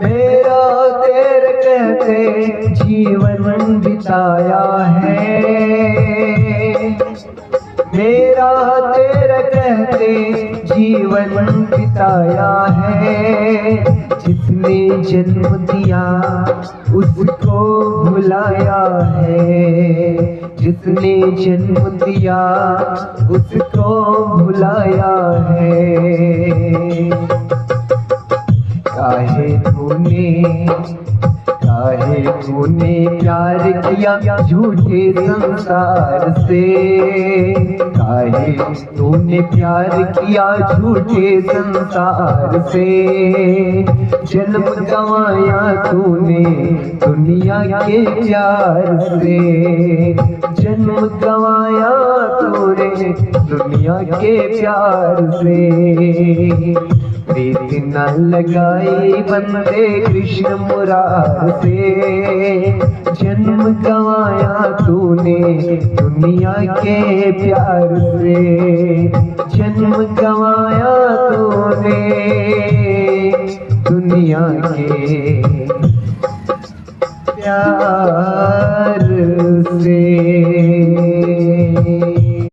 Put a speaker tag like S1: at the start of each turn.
S1: मेरा तेरे कहते जीवन बिताया है, मेरा तेरे कहते जीवन बिताया है। जिसने जन्म दिया उसको भुलाया है, जिसने जन्म दिया उसको भुलाया है। काहे तूने प्यार किया झूठे संसार से, काहे तूने प्यार किया झूठे संसार से। जन्म गंवाया तूने दुनिया के प्यार से, जन्म गंवाया तूने दुनिया के प्यार से। प्रीत न लगाई बंदे कृष्ण मुरार से, जन्म गंवाया तूने दुनिया के प्यार से, जन्म गंवाया तूने दुनिया के प्यार से।